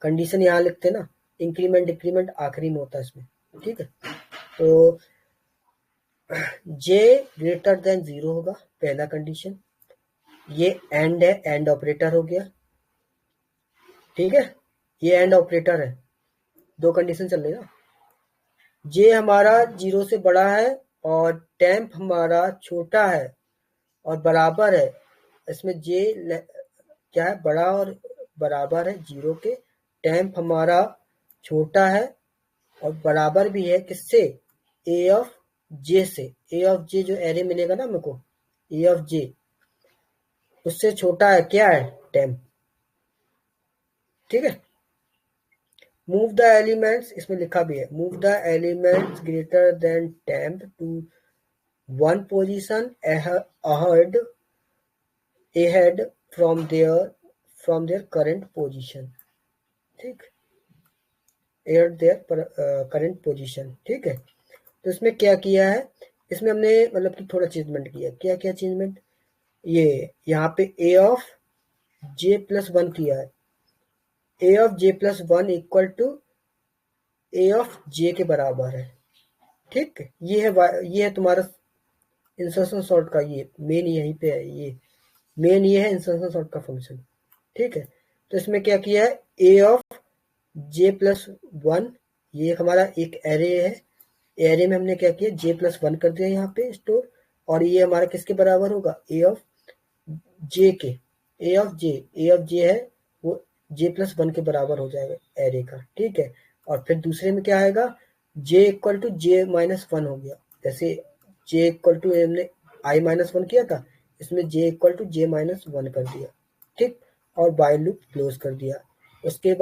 Speaker 1: कंडीशन यहाँ लिखते ना, इंक्रीमेंट डिक्रीमेंट आखिरी में होता है इसमें, ठीक है? तो जे ग्रेटर देन 0 होगा, पहला कंडीशन। ये एंड है, एंड ऑपरेटर हो गया, ठीक है? ये एंड ऑपरेटर है, दो कंडीशन चल रही है ना। जे हमारा 0 से बड़ा है और टेम्प हमारा छोटा है और बराबर है, इसमें जे क्या है? बड़ा और बराबर है 0 के। टेम्प हमारा छोटा है और बराबर भी है किससे? ए ऑफ जे से। ए ऑफ जे जो एरे मिलेगा ना मेरे को, ए ऑफ जे उससे छोटा है, क्या है? टेम्प, ठीक है? मूव द एलिमेंट्स, इसमें लिखा भी है, move the elements greater than temp to 1 position ahead from their current position, ठीक? ahead their current position, ठीक है? तो इसमें क्या किया है? इसमें हमने मतलब कि थोड़ा चेंजमेंट किया। क्या क्या चेंजमेंट? ये यहाँ पे ए ऑफ जे प्लस 1 किया है, A of J plus 1 equal to A of J के बराबर है, ठीक? ये है तुम्हारा इंसर्शन सॉर्ट का, ये मेन यहीं पे है, ये मेन ये है इंसर्शन सॉर्ट का फंक्शन, ठीक है? तो इसमें क्या किया है? ए ऑफ जे प्लस 1, ये हमारा एक एरे है, एरे में हमने क्या किया? जे प्लस 1 कर दिया यहाँ पे स्टोर, और ये हमारा किसके बराबर होगा? ए ऑफ जे के। ए ऑफ जे है वो जे प्लस 1 के बराबर हो जाएगा एरे का, ठीक है? और फिर दूसरे में क्या आएगा? J equal to J minus one हो गया। जैसे जे इक्वल टू हमने आई माइनस वन किया था, इसमें J equal to J minus one कर दिया, ठीक, और बाय लूप क्लोज कर दिया। उसके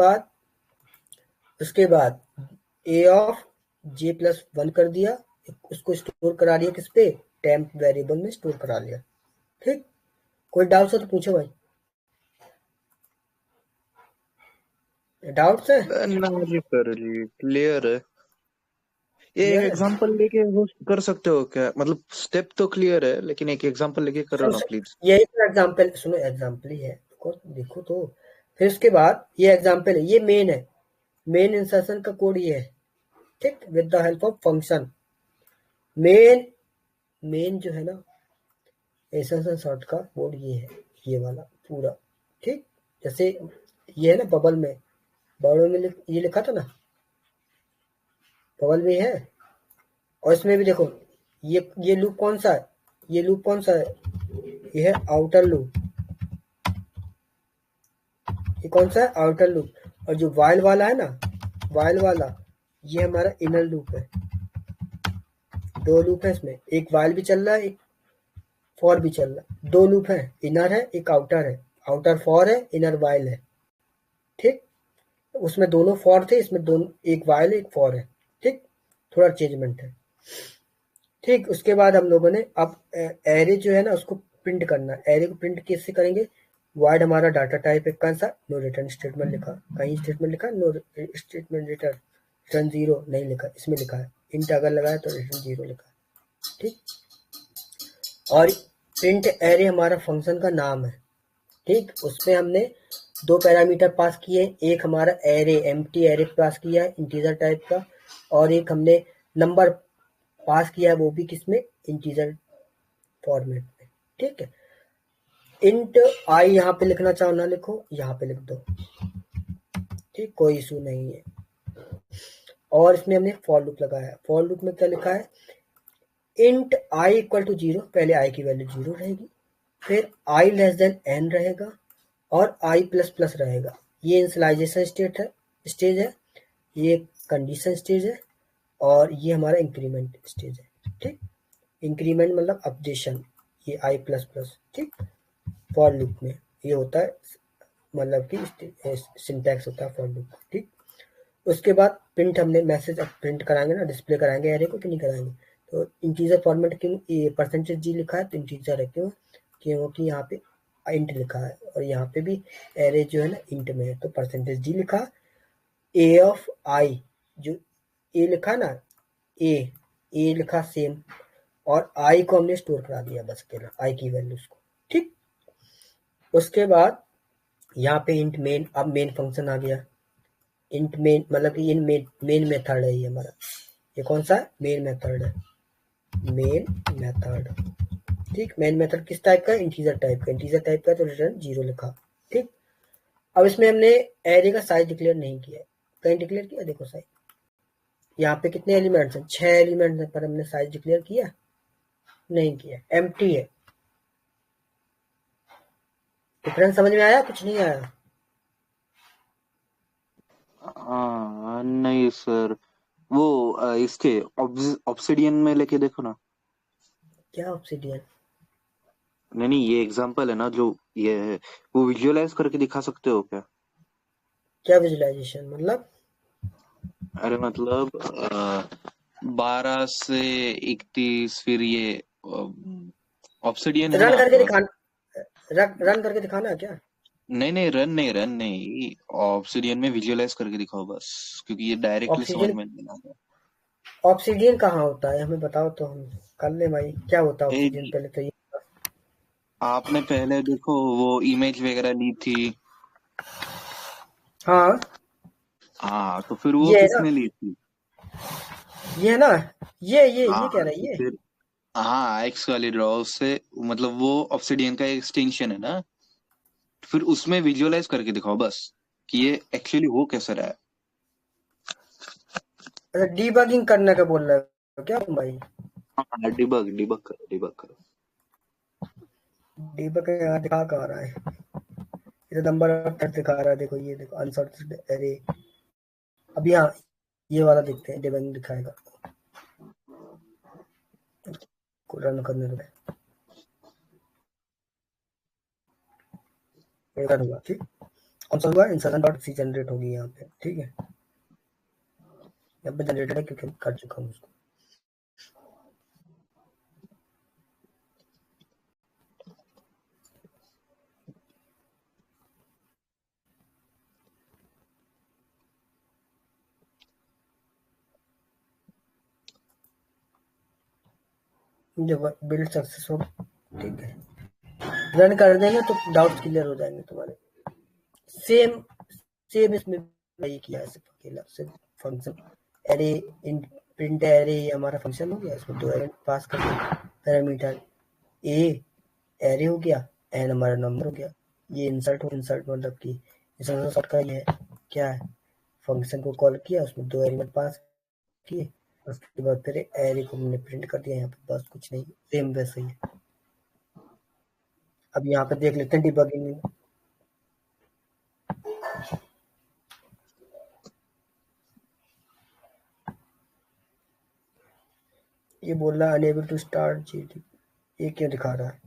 Speaker 1: बाद ए ऑफ जे प्लस वन कर दिया, उसको स्टोर करा लिया किस पे, टेम्प वेरिएबल में स्टोर करा लिया। ठीक, कोई डाउट हो तो पूछो भाई, डाउट्स है?
Speaker 2: ना जी सर जी, क्लियर है। ये
Speaker 1: क्लियर है?
Speaker 2: एग्जांपल लेके वो कर सकते हो क्या? मतलब स्टेप तो क्लियर है, लेकिन एक एग्जांपल लेके करो ना प्लीज।
Speaker 1: यही तो एग्जाम्पल, सुनो एग्जाम्पल ही है, देखो तो। फिर उसके बाद ये एग्जाम्पल है, ये मेन है, मेन इंसर्शन का कोड ये है, ठीक, with the help of function. Main जो है ना इंसर्शन सॉर्ट का कोड ये है, ये वाला पूरा, ठीक। जैसे ये है ना बबल में ये लिखा था ना, बबल में है, और इसमें भी देखो ये लूप कौन सा है, ये लूप कौन सा है, ये है आउटर लूप। ये कौन सा है, आउटर लूप। और जो वाइल वाला है ना, वाइल वाला, ये हमारा इनर लूप है। दो लूप है इसमें, एक वाइल भी चल रहा है, एक फॉर भी चल रहा है। दो लूप है, इनर है एक आउटर है, आउटर फॉर है, इनर वाइल है, ठीक। उसमें दोनों फॉर थे, इसमें दोनों, एक वाइल एक फॉर है, ठीक, थोड़ा चेंजमेंट है, ठीक। उसके बाद हम लोगों ने अब एरे जो है ना उसको प्रिंट करना है। एरे को प्रिंट कैसे करेंगे, वाइड हमारा डाटा टाइप है कौन सा, नो रिटर्न स्टेटमेंट लिखा, कहीं स्टेटमेंट लिखा नो स्टेटमेंट रिटर्न जीरो नहीं लिखा, इसमें लिखा है इंट अगर लगाया तो रिटर्न जीरो लिखा है, ठीक। और प्रिंट एरे हमारा फंक्शन का नाम है, ठीक। उसमें हमने दो पैरामीटर पास किए, एक हमारा एरे एम्प्टी एरे पास किया है इंटीजर टाइप का, और एक हमने नंबर पास किया है, वो भी किसमें, इंटीजर फॉर्मेट में, ठीक है। इंट आई यहाँ पे लिखना चाहो ना लिखो, यहाँ पे लिख दो, ठीक, कोई इशू नहीं है। और इसमें हमने फॉर लूप लगाया, फॉर लूप में क्या लिखा है, int I equal to zero, पहले आई की वैल्यू जीरो रहेगी, फिर आई लेस देन एन रहेगा, और आई प्लस प्लस रहेगा। ये इनिशियलाइजेशन स्टेज है, ये कंडीशन स्टेज है, और ये हमारा इंक्रीमेंट स्टेज है, ठीक। इंक्रीमेंट मतलब अपडेशन, ये आई प्लस प्लस, ठीक। फॉर लूप में ये होता है, मतलब कि सिंटैक्स होता है फॉर लूप, ठीक। उसके बाद प्रिंट, हमने मैसेज अब प्रिंट कराएंगे ना, डिस्प्ले कराएंगे एरे को कि नहीं कराएंगे, तो इंटीजर फॉर्मेट क्यों परसेंटेज जी लिखा है, तो इंटीजर है क्यों, क्योंकि यहाँ पे इंट लिखा है, और यहाँ पे भी एरे जो है ना इंट में है, तो परसेंटेज जी लिखा। ए ऑफ आई, जो ए लिखा ना, ए लिखा सेम, और आई को हमने स्टोर करा दिया बस केवल आई की वैल्यूज को, ठीक। उसके बाद यहाँ पे इंट मेन, अब मेन फंक्शन आ गया। इंट मेन मतलब कि मेन मेथड है ये हमारा, ये कौन सा है, मेन मेथड है, मेन मेथड, ठीक। मेन मेथड किस टाइप का, इंटीजर टाइप का, इंटीजर टाइप का तो रिटर्न जीरो लिखा, ठीक। अब इसमें हमने एरे का साइज डिक्लेयर नहीं किया, कहीं डिक्लेयर किया, देखो साइज यहाँ पे कितने एलिमेंट्स हैं, 6 एलिमेंट्स हैं, पर हमने साइज डिक्लेयर किया नहीं किया, एम्प्टी है। डिफरेंस समझ में आया, कुछ नहीं आया?
Speaker 3: हाँ नहीं सर, वो इसके ऑब्सिडियन में लेके देखो ना।
Speaker 1: क्या ऑब्सिडियन?
Speaker 3: नहीं नहीं, ये एग्जांपल है ना जो ये है, वो विजुअलाइज करके दिखा सकते हो क्या?
Speaker 1: क्या विजुअलाइजेशन मतलब?
Speaker 3: अरे मतलब
Speaker 2: 12 से 31, फिर ये ऑब्सिडियन है
Speaker 1: रन
Speaker 2: ना
Speaker 1: करके
Speaker 2: आपका।
Speaker 1: दिखाना, रन करके दिखाना है क्या?
Speaker 2: नहीं, रन नहीं, ऑब्सिडियन में विजुअलाइज करके दिखाओ बस, क्योंकि ये डायरेक्टली समझ
Speaker 1: ऑब्सिडियन,
Speaker 2: में नहीं आता।
Speaker 1: ऑब्सिडियन कहाँ होता है, हमें बताओ तो हम कर ले भाई, क्या होता है ऑब्सिडियन,
Speaker 2: ए,
Speaker 1: पहले तो ये।
Speaker 2: आपने पहले देखो वो इमेज वगैरह ली थी।
Speaker 1: हाँ,
Speaker 2: हाँ, तो फिर वो
Speaker 1: ये है ना,
Speaker 2: किसने ली थी?
Speaker 1: ये है ना, ये कह
Speaker 2: हाँ,
Speaker 1: रहा है
Speaker 2: तो
Speaker 1: ये।
Speaker 2: फिर हाँ, एक्स वाली ड्रॉ से, मतलब वो ऑब्सिडियन का एक्सटेंशन है ना, फिर उसमें विजुअलाइज करके दिखाओ बस कि ये एक्चुअली हो कैसे रहा है।
Speaker 1: अच्छा, डीबगिंग करने का बोल रहे हो क्या तुम भाई?
Speaker 3: हाँ, डिबग करो, डिबग करो।
Speaker 1: डीबग यहाँ दिखा कहाँ रहा है, ये नंबर ऑफ थ्रेड दिखा रहा है, देखो ये देखो अनसॉर्टेड एरे। अब यहाँ ये वाला देखते हैं, डिबगिंग दिखाएगा, रन करने दो, रन हुआ, ठीक, कौन सा हुआ, इंसर्शन डॉट सी जनरेट होगी यहाँ पे, ठीक है, यहाँ पे जनरेटेड है क्योंकि कर चुका हूँ उसको। देखो बिल्ड सक्सेस हो, ठीक है, रन कर देंगे तो डाउट्स क्लियर हो जाएंगे तुम्हारे। सेम सेम इसमें वही किया है, सिर्फ अकेला सिर्फ function array in print array हमारा फंक्शन हो गया, इसमें 2 एलिमेंट पास कर दिया, पैरामीटर ए एरे हो गया, एन हमारा नंबर हो गया, ये इंसर्ट मतलब कि इंसर्ट का ये क्या है, फंक्शन को कॉल किया, उसमें 2 एलिमेंट पास किए, उसके बाद फिर एरे को हमने प्रिंट कर दिया यहाँ पे, बस कुछ नहीं, सेम वैसे ही है। अब यहाँ पे देख लेते हैं डिबगिंग में, ये बोल रहा है अनेबल टू स्टार्ट जीडी, ये क्यों दिखा रहा है?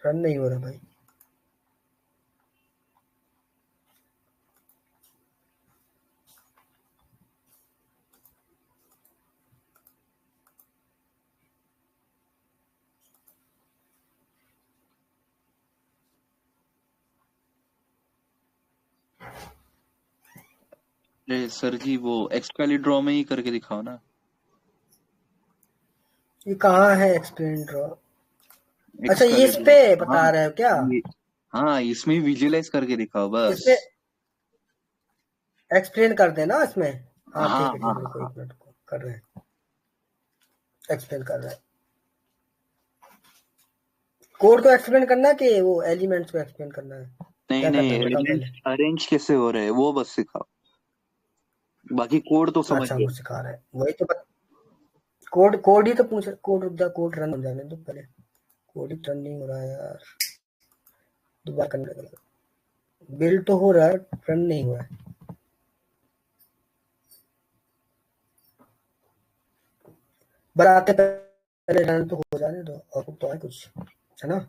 Speaker 1: रन नहीं हो रहा भाई,
Speaker 2: अरे सर जी वो एक्सक्वाली ड्रॉ में ही करके दिखाओ ना।
Speaker 1: ये कहाँ है एक्सप्लेन ड्रॉ? अच्छा ये इस पे बता रहे हो क्या?
Speaker 2: हाँ इसमें विजुअलाइज करके दिखाओ बस।
Speaker 1: इसमें एक्सप्लेन कर देना इसमें, हाँ
Speaker 2: हाँ,
Speaker 1: ठीक है,
Speaker 2: हाँ,
Speaker 1: रुको एक मिनट को कर रहे हैं, एक्सप्लेन कर रहे हैं। कोड को एक्सप्लेन करना है कि वो एलिमेंट्स को एक्सप्लेन करना है?
Speaker 2: नहीं नहीं, अरेंज कैसे हो रहे हैं वो बस सिखाओ, बाकी कोड तो समझ
Speaker 1: अच्छा
Speaker 2: गए।
Speaker 1: वो सिखा रहे हैं, वही तो कोड ही तो पूछ, कोड रन हो जाने दो पहले, कोड ही रन नहीं हो रहा है यार, दोबारा करने लगा, बिल्ड तो हो रहा है, रन नहीं हो रहा है। बनाते पहले रन तो हो जाने दो, और तो है कुछ है ना,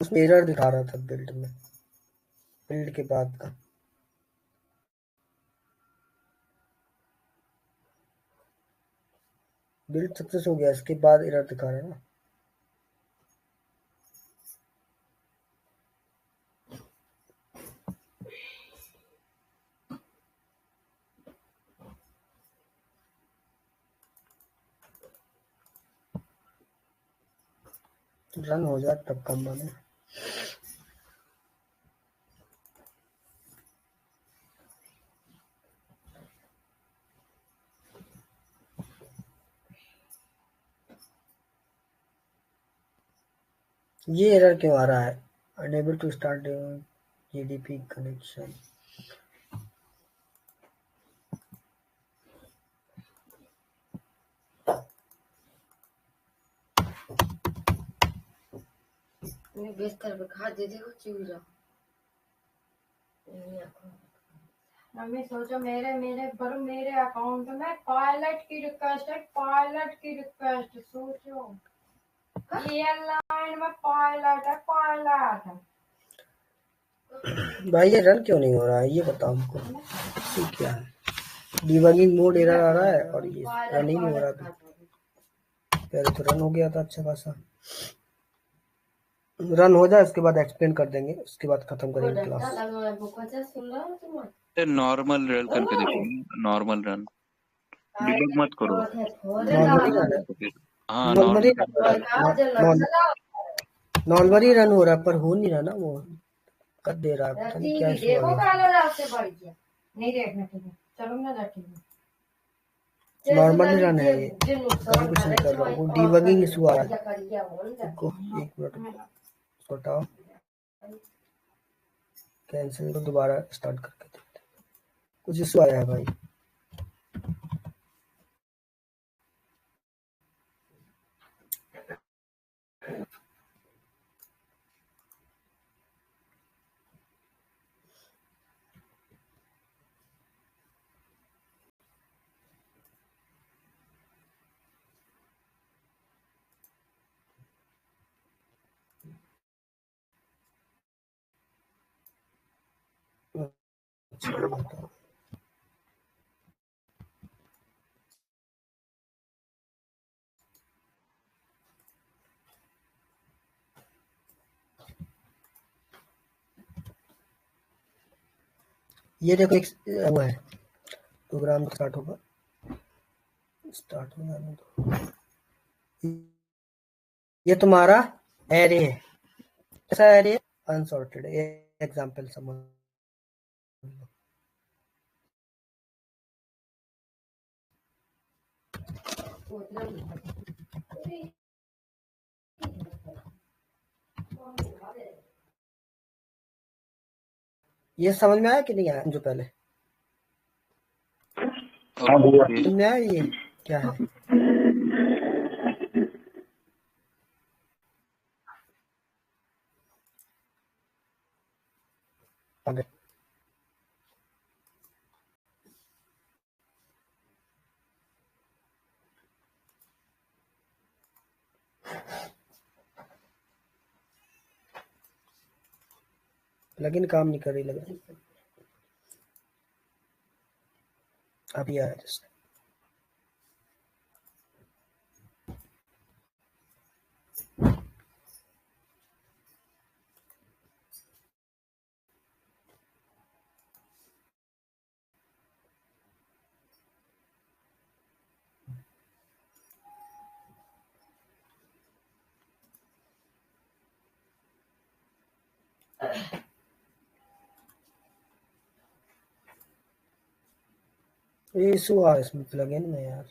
Speaker 1: उसमें एरर दिखा रहा था बिल्ड में, बिल्ड के बाद का बिल्ड सक्सेस हो गया, इसके बाद एरर दिखा रहा है ना। रन हो जाए तब कम बने। ये एरर क्यों आ रहा है? Unable to start GDP connection.
Speaker 5: बिस्तर पे खा दे देखो चूरा। मम्मी सोचो मेरे अकाउंट में पायलट की रिक्वेस्ट सोचो, ये लाइन में पायलट है
Speaker 1: भाई ये रन क्यों नहीं हो रहा है, ये बताओ हमको, ये क्या है? डिबगिंग मोड एरर आ रहा है और ये रन ही नहीं हो रहा था, पहले तो रन हो गया था अच्छा खासा। रन हो जाए उसके बाद एक्सप्लेन कर देंगे, उसके बाद खत्म करेंगे क्लास।
Speaker 2: नॉर्मल रन करके देखो, नॉर्मल रन, डिबग मत करो।
Speaker 1: नॉर्मली रन हो रहा पर हो नहीं रहा ना, वो कर दे रहा है, पता नहीं क्या इशू है।
Speaker 5: नहीं देखना, ठीक है चलो ना, ठीक है
Speaker 1: नॉर्मल रन है ये, कभी कुछ नहीं कर रहा हूँ, वो डीबगिंग इशू आ रहा है। देखो एक मिनट हटाओ, कैंसिल को दोबारा स्टार्ट करके देखते हैं। कुछ इशू आया है भाई। अच्छा बताओ, ये देखो एक वो है प्रोग्राम स्टार्ट होगा, स्टार्ट हो जाने दो। ये तुम्हारा एरे है, कैसा एरे? अनसॉर्टेड। एग्जांपल समझ लो। ये समझ में आया कि नहीं आया? जो पहले
Speaker 2: ओके
Speaker 1: समझ में आया ये क्या है? आगे प्लगइन काम नहीं कर रही लग रहा है। अभी आया जैसे। ये इशू आ इसमें प्लगइन में यार।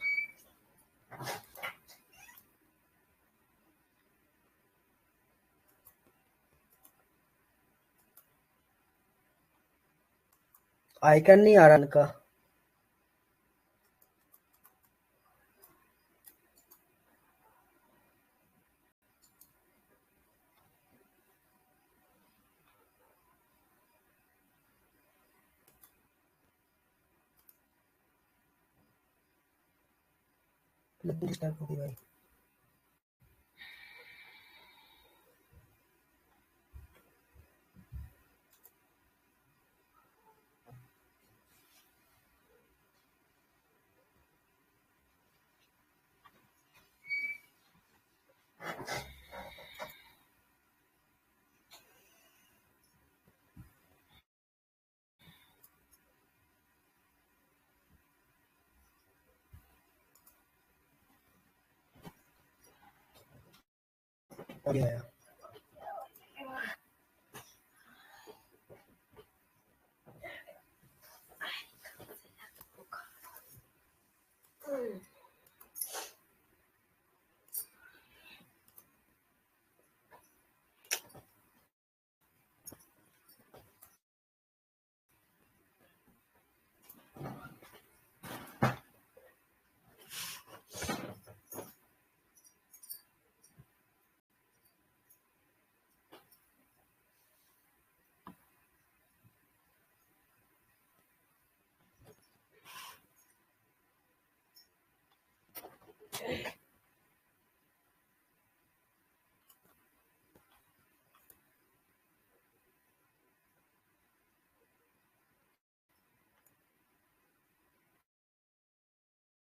Speaker 1: आइकन नहीं आ रहा इनका। प्लगइन स्टार्ट होगी भाई। अभी आया।